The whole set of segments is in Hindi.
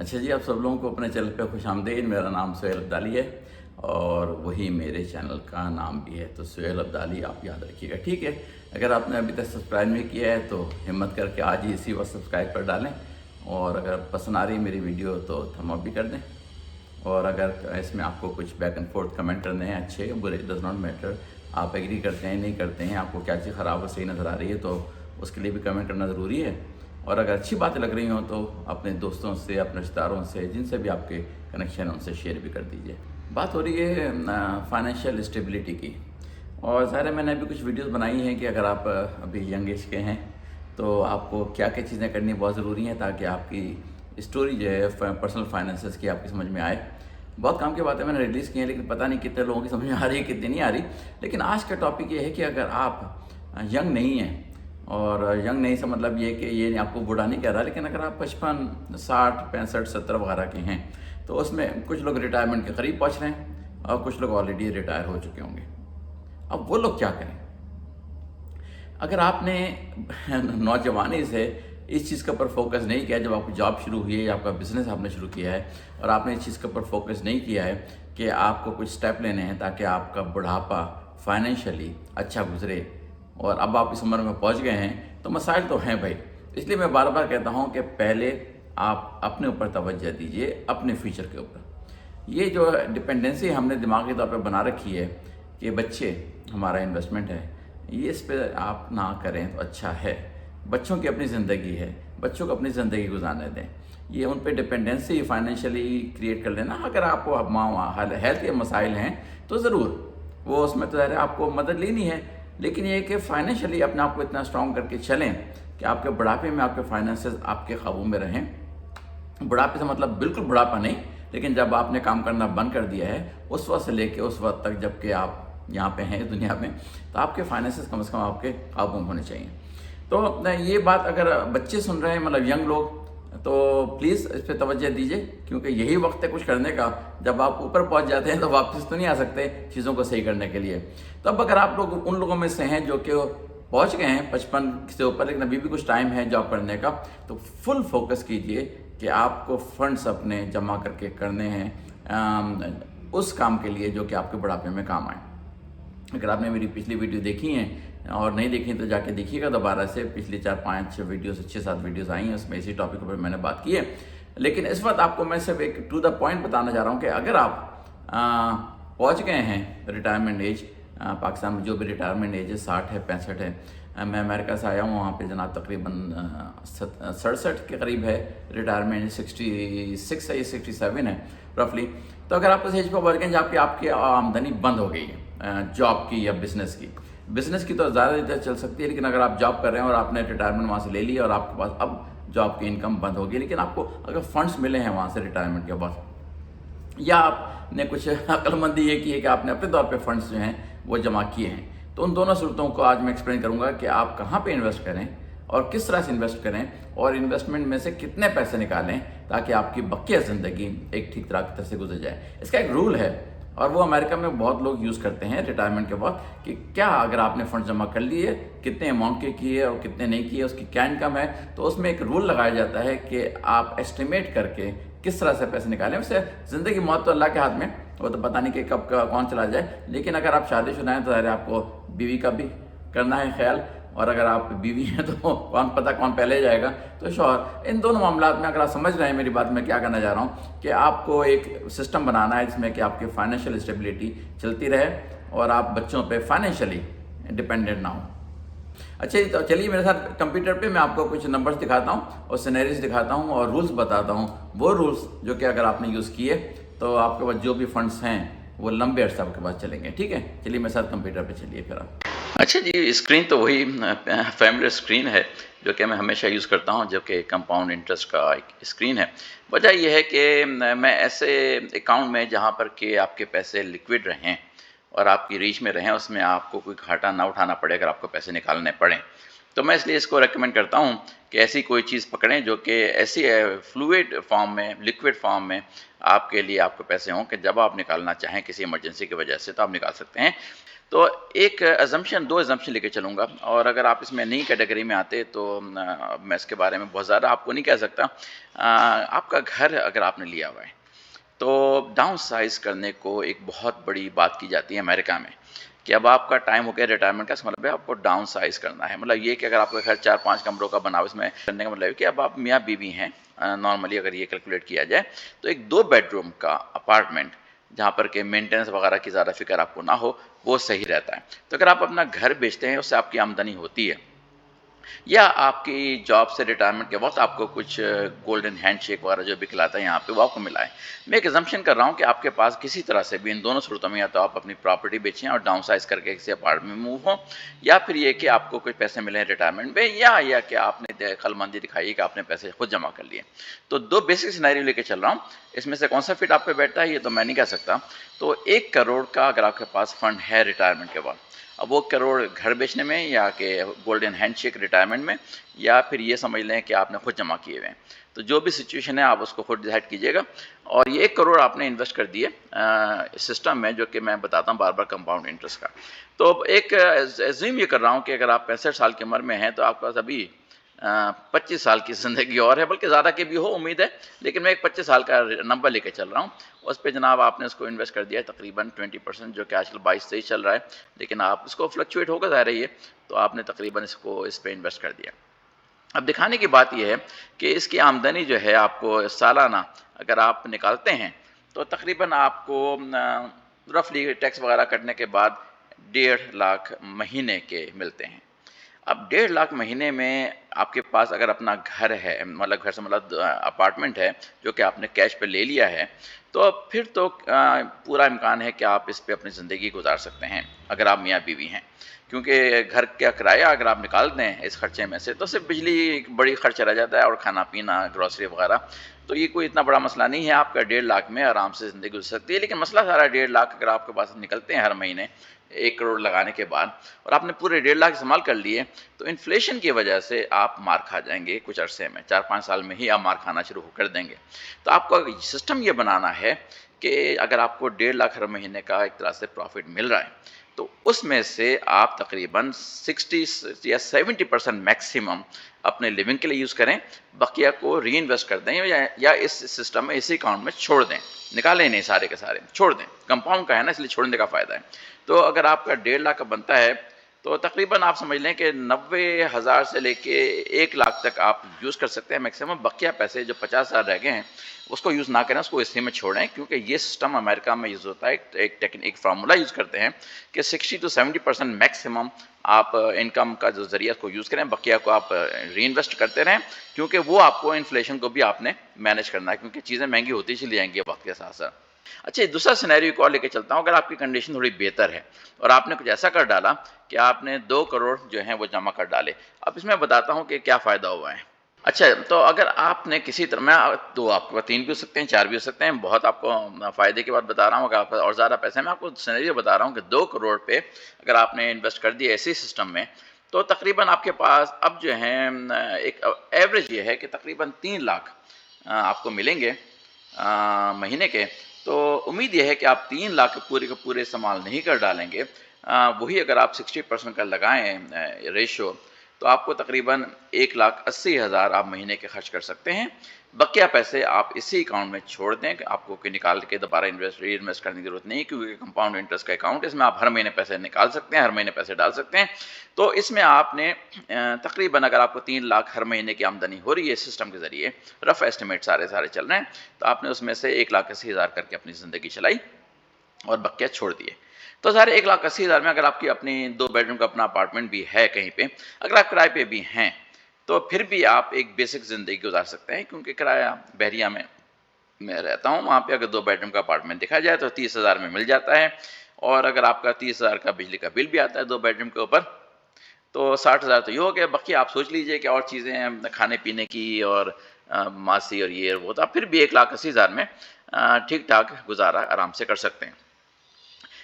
अच्छा जी, आप सब लोगों को अपने चैनल पे खुशामदीद। मेरा नाम सुहेल अब्दाली है और वही मेरे चैनल का नाम भी है, तो सुहेल अब्दाली आप याद रखिएगा, ठीक है। अगर आपने अभी तक सब्सक्राइब नहीं किया है तो हिम्मत करके आज ही इसी वक्त सब्सक्राइब कर डालें, और अगर पसंद आ रही है मेरी वीडियो तो थम अप भी कर दें। और अगर इसमें आपको कुछ बैक एंड फोर्थ कमेंट करने हैं, अच्छे बुरे, डज नॉट मैटर, आप एग्री करते हैं नहीं करते हैं, आपको क्या चीज़ ख़राब और सही नज़र आ रही है तो उसके लिए भी कमेंट करना ज़रूरी है। और अगर अच्छी बातें लग रही हों तो अपने दोस्तों से, अपने रिश्तेदारों से, जिनसे भी आपके कनेक्शन हैं उनसे शेयर भी कर दीजिए। बात हो रही है फाइनेंशियल स्टेबिलिटी की, और ज़ाहिर है मैंने अभी कुछ वीडियोस बनाई हैं कि अगर आप अभी यंग एज के हैं तो आपको क्या क्या चीज़ें करनी बहुत ज़रूरी हैं ताकि आपकी स्टोरी जो है पर्सनल फाइनेंसेस की आपकी समझ में आए। बहुत काम की बातें मैंने रिलीज़ की हैं, लेकिन पता नहीं कितने लोगों की समझ में आ रही है, कितनी नहीं आ रही। लेकिन आज का टॉपिक ये है कि अगर आप यंग नहीं हैं, और यंग नहीं से मतलब ये कि ये आपको बूढ़ा नहीं कह रहा, लेकिन अगर आप 55, 60, 65, 70 वगैरह के हैं तो उसमें कुछ लोग रिटायरमेंट के करीब पहुँच रहे हैं और कुछ लोग ऑलरेडी रिटायर हो चुके होंगे। अब वो लोग क्या करें? अगर आपने नौजवानी से इस चीज़ के ऊपर फोकस नहीं किया, जब आपकी जॉब शुरू हुई है या आपका बिज़नेस आपने शुरू किया है और आपने इस चीज़ के ऊपर फोकस नहीं किया है कि आपको कुछ स्टेप लेने हैं ताकि आपका बुढ़ापा फाइनेंशियली अच्छा गुजरे, और अब आप इस उम्र में पहुंच गए हैं तो मसाइल तो हैं भाई। इसलिए मैं बार बार कहता हूं कि पहले आप अपने ऊपर तवज्जो दीजिए, अपने फ्यूचर के ऊपर। ये जो डिपेंडेंसी हमने दिमागी तौर पे बना रखी है कि बच्चे हमारा इन्वेस्टमेंट है, ये इस पर आप ना करें तो अच्छा है। बच्चों की अपनी ज़िंदगी है, बच्चों को अपनी ज़िंदगी गुजारने दें। ये उन पे डिपेंडेंसी फाइनेंशियली क्रिएट कर लेना, अगर आपको अब हेल्थ के मसाइल हैं तो ज़रूर वो उसमें तो ज़ाहिर है आपको मदद लेनी है, लेकिन ये कि फाइनेंशियली अपने आप को इतना स्ट्रॉन्ग करके चलें कि आपके बुढ़ापे में आपके फाइनेंसेस आपके काबू में रहें। बुढ़ापे से मतलब बिल्कुल बुढ़ापा नहीं, लेकिन जब आपने काम करना बंद कर दिया है उस वक्त से लेके उस वक्त तक जबकि आप यहाँ पे हैं दुनिया में, तो आपके फाइनेंसेस कम से कम आपके काबू में होने चाहिए। तो ये बात अगर बच्चे सुन रहे हैं, मतलब यंग लोग, तो प्लीज़ इस पर तवज्जो दीजिए, क्योंकि यही वक्त है कुछ करने का। जब आप ऊपर पहुंच जाते हैं तो वापस तो नहीं आ सकते चीज़ों को सही करने के लिए। तो अब अगर आप लोग उन लोगों में से हैं जो कि पहुंच गए हैं 55 से ऊपर, लेकिन अभी भी कुछ टाइम है जॉब करने का, तो फुल फोकस कीजिए कि आपको फंड्स अपने जमा करके करने हैं उस काम के लिए जो कि आपके बुढ़ापे में काम आए। अगर आपने मेरी पिछली वीडियो देखी हैं और नहीं देखी तो जाके देखिएगा दोबारा से। पिछली 4-5 वीडियोस, 6-7 वीडियोस आई हैं, उसमें इसी टॉपिक पर मैंने बात की है। लेकिन इस वक्त आपको मैं सिर्फ एक टू द पॉइंट बताना चाह रहा हूँ कि अगर आप पहुँच गए हैं रिटायरमेंट एज, पाकिस्तान में जो भी रिटायरमेंट एज है 60 है, 65 है। मैं अमेरिका से आया हूँ, वहाँ पे जनाब तकरीबन 67 के करीब है रिटायरमेंट, 66 है या 67 है रफली। तो अगर आप उस एज पर पहुँच गए जहाँ पे आपकी आमदनी बंद हो गई है जॉब की या बिजनेस की तो ज़्यादा देर चल सकती है, लेकिन अगर आप जॉब कर रहे हैं और आपने रिटायरमेंट वहाँ से ले लिया और आपके पास अब जॉब की इनकम बंद होगी, लेकिन आपको अगर फंड्स मिले हैं वहाँ से रिटायरमेंट के बाद, या आपने कुछ अक्लमंदी ये की है कि आपने अपने तौर पे फंड्स जो हैं वो जमा किए हैं, तो उन दोनों सूरतों को आज मैं एक्सप्लेन करूंगा कि आप कहाँ पे इन्वेस्ट करें और किस तरह से इन्वेस्ट करें, और इन्वेस्टमेंट में से कितने पैसे निकालें ताकि आपकी बकिया ज़िंदगी एक ठीक तरह से गुजर जाए। इसका एक रूल है और वो अमेरिका में बहुत लोग यूज़ करते हैं रिटायरमेंट के बाद, कि क्या अगर आपने फंड जमा कर लिए, कितने अमाउंट के किए और कितने नहीं किए, उसकी क्या इनकम है। तो उसमें एक रूल लगाया जाता है कि आप एस्टिमेट करके किस तरह से पैसे निकालें। वैसे ज़िंदगी मौत तो अल्लाह के हाथ में, वो तो पता नहीं कि कब कौन चला जाए, लेकिन अगर आप शादीशुदा हैं तो ज़ाहिर है आपको बीवी का भी करना है ख्याल, और अगर आप बीवी हैं तो कौन पता कौन पहले जाएगा, तो शौहर। इन दोनों मामलात में अगर आप समझ रहे हैं मेरी बात, मैं क्या करना चाह रहा हूँ कि आपको एक सिस्टम बनाना है जिसमें कि आपकी फाइनेंशियल स्टेबिलिटी चलती रहे और आप बच्चों पे फाइनेंशियली डिपेंडेंट ना हो। अच्छा जी, तो चलिए मेरे साथ कंप्यूटर पे मैं आपको कुछ नंबर्स दिखाता हूँ और सिनेरियोज दिखाता हूँ और रूल्स बताता हूँ, वो रूल्स जो कि अगर आपने यूज़ किए तो आपके पास जो भी फंड्स हैं वो लंबे अर्से आपके पास चलेंगे। ठीक है, चलिए मेरे साथ कंप्यूटर पे चलिए फिर आप। अच्छा जी, स्क्रीन तो वही फैमिली स्क्रीन है जो कि मैं हमेशा यूज़ करता हूँ, जो कि कंपाउंड इंटरेस्ट का एक स्क्रीन है। वजह यह है कि मैं ऐसे अकाउंट में जहाँ पर कि आपके पैसे लिक्विड रहें और आपकी रीच में रहें, उसमें आपको कोई घाटा ना उठाना पड़े अगर आपको पैसे निकालने पड़ें। तो मैं इसलिए इसको रेकमेंड करता हूँ कि ऐसी कोई चीज़ पकड़ें जो कि ऐसी फ्लूइड फॉर्म में, लिक्विड फॉर्म में आपके लिए आपके पैसे हों कि जब आप निकालना चाहें किसी इमरजेंसी की वजह से तो आप निकाल सकते हैं। तो एक अज़म्पशन 2 अज़म्पशन लेके चलूँगा, और अगर आप इसमें नई कैटेगरी में आते तो मैं इसके बारे में बहुत ज़्यादा आपको नहीं कह सकता। आपका घर अगर आपने लिया हुआ है तो डाउन साइज़ करने को एक बहुत बड़ी बात की जाती है अमेरिका में, कि अब आपका टाइम हो गया रिटायरमेंट का, इसका मतलब है आपको डाउन साइज़ करना है। मतलब ये कि अगर आपका घर 4-5 कमरों का बना हुआ, इसमें करने का मतलब है कि अब आप मियाँ-बीवी हैं, नॉर्मली अगर ये कैलकुलेट किया जाए तो एक 2 बेडरूम का अपार्टमेंट जहाँ पर कि मेंटेनेंस वगैरह की ज़्यादा फ़िक्र आपको ना हो, वो सही रहता है। तो अगर आप अपना घर बेचते हैं, उससे आपकी आमदनी होती है, या आपकी जॉब से रिटायरमेंट के वक़्त आपको कुछ गोल्डन हैंडशेक वगैरह जो भी कहलाता है यहाँ पे, वो आपको मिला है। मैं एक असम्पशन कर रहा हूँ कि आपके पास किसी तरह से भी इन दोनों सूरतों में या तो आप अपनी प्रॉपर्टी बेचें और डाउनसाइज़ करके किसी अपार्टमेंट में मूव हों, या फिर ये कि आपको कुछ पैसे मिले हैं रिटायरमेंट में, या कि आपने अक्लमंदी दिखाई कि आपने पैसे खुद जमा कर लिए। तो 2 बेसिक सिनेरियो लेके चल रहा हूँ, इसमें से कौन-सा फिट आप पे बैठता है ये तो मैं नहीं कह सकता। तो 1 करोड़ का अगर आपके पास फंड है रिटायरमेंट के बाद, अब वो करोड़ घर बेचने में, या कि गोल्डन हैंडशेक रिटायरमेंट में, या फिर ये समझ लें कि आपने खुद जमा किए हुए हैं। तो जो भी सिचुएशन है आप उसको खुद डिसाइड कीजिएगा। और ये 1 करोड़ आपने इन्वेस्ट कर दिए सिस्टम में, जो कि मैं बताता हूँ बार-बार कंपाउंड इंटरेस्ट का। तो एक एज़्यूम ये कर रहा हूँ कि अगर आप 65 साल की उम्र में हैं तो आपके पास अभी 25 साल की ज़िंदगी और है, बल्कि ज़्यादा की भी हो उम्मीद है, लेकिन मैं एक 25 साल का नंबर लेके चल रहा हूँ। उस पे जनाब आपने इसको इन्वेस्ट कर दिया है तकरीबन 20%, जो कि आजकल 22-23 चल रहा है, लेकिन आप इसको फ्लक्चुएट होगा ज़ाहिर है ये, तो आपने तकरीबन इसको इस पे इन्वेस्ट कर दिया। अब दिखाने की बात ये है कि इसकी आमदनी जो है आपको सालाना अगर आप निकालते हैं तो तकरीबन आपको रफली टैक्स वगैरह कटने के बाद 1.5 लाख महीने के मिलते हैं। अब 1.5 लाख महीने में आपके पास अगर अपना घर है, मतलब घर से मतलब अपार्टमेंट है जो कि आपने कैश पे ले लिया है, तो फिर तो पूरा इम्कान है कि आप इस पे अपनी ज़िंदगी गुजार सकते हैं अगर आप मियाँ बीवी हैं। क्योंकि घर का किराया अगर आप निकाल दें इस खर्चे में से तो सिर्फ बिजली एक बड़ी खर्चा रह जाता है, और खाना पीना ग्रॉसरी वगैरह, तो ये कोई इतना बड़ा मसला नहीं है। आपका 1.5 लाख में आराम से ज़िंदगी गुजर सकती है। लेकिन मसला सारा 1.5 लाख अगर आपके पास निकलते हैं हर महीने 1 करोड़ लगाने के बाद, और आपने पूरे 1.5 लाख इस्तेमाल कर लिए, तो इन्फ्लेशन की वजह से आप मार खा जाएंगे कुछ अरसे में, 4-5 साल में ही आप मार खाना शुरू कर देंगे। तो आपको सिस्टम ये बनाना है कि अगर आपको 1.5 लाख हर महीने का एक तरह से प्रॉफिट मिल रहा है, तो उसमें से आप तकरीबन 60 या 70% मैक्सिमम अपने लिविंग के लिए यूज़ करें, बकिया को री इन्वेस्ट कर दें, या इस सिस्टम में इसी अकाउंट में छोड़ दें, निकालें नहीं सारे के सारे, छोड़ दें। कंपाउंड का है ना, इसलिए छोड़ने का फ़ायदा है। तो अगर आपका 1.5 लाख का बनता है तो तकरीबन आप समझ लें कि 90,000 से लेके 1 लाख तक आप यूज़ कर सकते हैं मैक्सिमम। बकिया पैसे जो 50,000 रह गए हैं उसको यूज़ ना करें, उसको इसी में छोड़ें, क्योंकि ये सिस्टम अमेरिका में यूज़ होता है। एक फार्मूला यूज़ करते हैं कि 60 to 70% मैक्सिमम आप इनकम का जो ज़रिया उसको यूज़ करें, बकिया को आप री इन्वेस्ट करते रहें, क्योंकि वो आपको इन्फ्लेशन को भी आपने मैनेज करना है, क्योंकि चीज़ें महंगी होती चली जाएंगी वक्त के साथ साथ। अच्छा, दूसरा सिनेरियो एक और लेके चलता हूँ। अगर आपकी कंडीशन थोड़ी बेहतर है और आपने कुछ ऐसा कर डाला कि आपने 2 करोड़ जो हैं वो जमा कर डाले। अब इसमें बताता हूँ कि क्या फ़ायदा हुआ है। अच्छा, तो अगर आपने किसी तरह मैं तो आपके पास 3 भी हो सकते हैं, 4 भी हो सकते हैं। बहुत आपको फ़ायदे की बात बता रहा हूँ, अगर आपके पास और ज़्यादा पैसे हैं, मैं आपको सिनेरियो बता रहा हूँ कि 2 करोड़ पे अगर आपने इन्वेस्ट कर दिया ऐसे सिस्टम में, तो तकरीबन आपके पास अब जो है एक एवरेज ये है कि तकरीबन 3 लाख आपको मिलेंगे महीने के। तो उम्मीद ये है कि आप 3 लाख पूरे के पूरे इस्तेमाल नहीं कर डालेंगे। वही अगर आप 60% का लगाएँ रेशियो, तो आपको तकरीबन 1,80,000 आप महीने के खर्च कर सकते हैं। बकिया पैसे आप इसी अकाउंट में छोड़ दें, कि आपको कोई निकाल के दोबारा री इन्वेस्ट करने की ज़रूरत नहीं है, क्योंकि कंपाउंड इंटरेस्ट का अकाउंट है, इसमें आप हर महीने पैसे निकाल सकते हैं, हर महीने पैसे डाल सकते हैं। तो इसमें आपने तकरीबन अगर आपको 3 लाख हर महीने की आमदनी हो रही है सिस्टम के ज़रिए, रफ़ एस्टिमेट सारे चल रहे हैं, तो आपने उसमें से 1,80,000 करके अपनी ज़िंदगी चलाई और बकिया छोड़ दिए। तो सारे 1,80,000 में अगर आपकी अपनी 2 बेडरूम का अपना अपार्टमेंट भी है कहीं पे, अगर आप किराए पे भी हैं, तो फिर भी आप एक बेसिक ज़िंदगी गुज़ार सकते हैं, क्योंकि किराया बहरिया में मैं रहता हूँ, वहाँ पे अगर 2 बेडरूम का अपार्टमेंट देखा जाए तो 30,000 में मिल जाता है, और अगर आपका 30,000 का बिजली का बिल भी आता है 2 बेडरूम के ऊपर, तो 60,000 तो ये हो गया। बाकी आप सोच लीजिए कि और चीज़ें हैं खाने-पीने की, और मासी और ये और वो, तो आप फिर भी 1,80,000 में ठीक-ठाक गुज़ारा आराम से कर सकते हैं।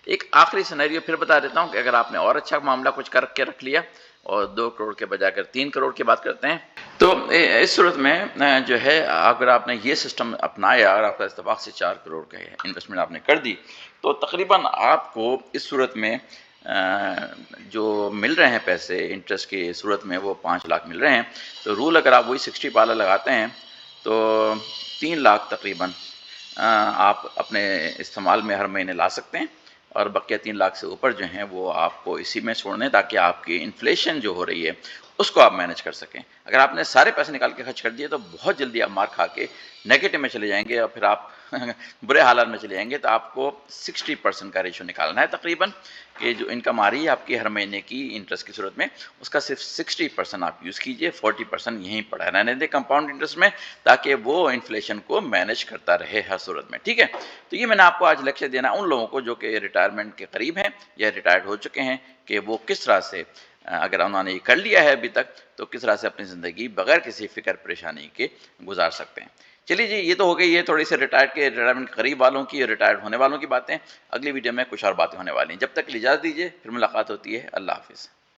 एक आखिरी सिनेरियो फिर बता देता हूँ कि अगर आपने और अच्छा मामला कुछ कर के रख लिया, और 2 करोड़ के बजाय अगर 3 करोड़ की बात करते हैं तो इस सूरत में जो है अगर आपने ये सिस्टम अपनाया और आपका इत्तेफाक से 4 करोड़ का इन्वेस्टमेंट आपने कर दी तो तकरीबन आपको इस सूरत में जो मिल रहे हैं पैसे इंटरेस्ट की सूरत में वो 5 लाख मिल रहे हैं। तो रूल अगर आप वही 60 पाला लगाते हैं तो 3 लाख तकरीबन आप अपने इस्तेमाल में हर महीने ला सकते हैं और बकिया 3 लाख से ऊपर जो हैं वो आपको इसी में छोड़ने ताकि आपकी इन्फ्लेशन जो हो रही है उसको आप मैनेज कर सकें। अगर आपने सारे पैसे निकाल के खर्च कर दिए तो बहुत जल्दी आप मार खा के नेगेटिव में चले जाएंगे और फिर आप बुरे हालात में चले जाएंगे। तो आपको 60% का रेशो निकालना है तकरीबन कि जो इनकम आ रही है आपकी हर महीने की इंटरेस्ट की सूरत में उसका सिर्फ 60% आप यूज़ कीजिए, 40% यहीं पड़ा रहने दें कंपाउंड इंटरेस्ट में ताकि वो इन्फ्लेशन को मैनेज करता रहे हर सूरत में। ठीक है, तो ये मैंने आपको आज लेक्चर देना उन लोगों को जो कि रिटायरमेंट के करीब हैं या रिटायर्ड हो चुके हैं कि वो किस तरह से अगर उन्होंने ये कर लिया है अभी तक तो किस तरह से अपनी ज़िंदगी बगैर किसी फ़िक्र परेशानी के गुजार सकते हैं। चलिए जी, ये तो हो गई ये थोड़ी सी रिटायरमेंट करीब वालों की और रिटायर्ड होने वालों की बातें। अगली वीडियो में कुछ और बातें होने वाली हैं। जब तक इजाज़त दीजिए, फिर मुलाकात होती है। अल्लाह हाफ़िज़।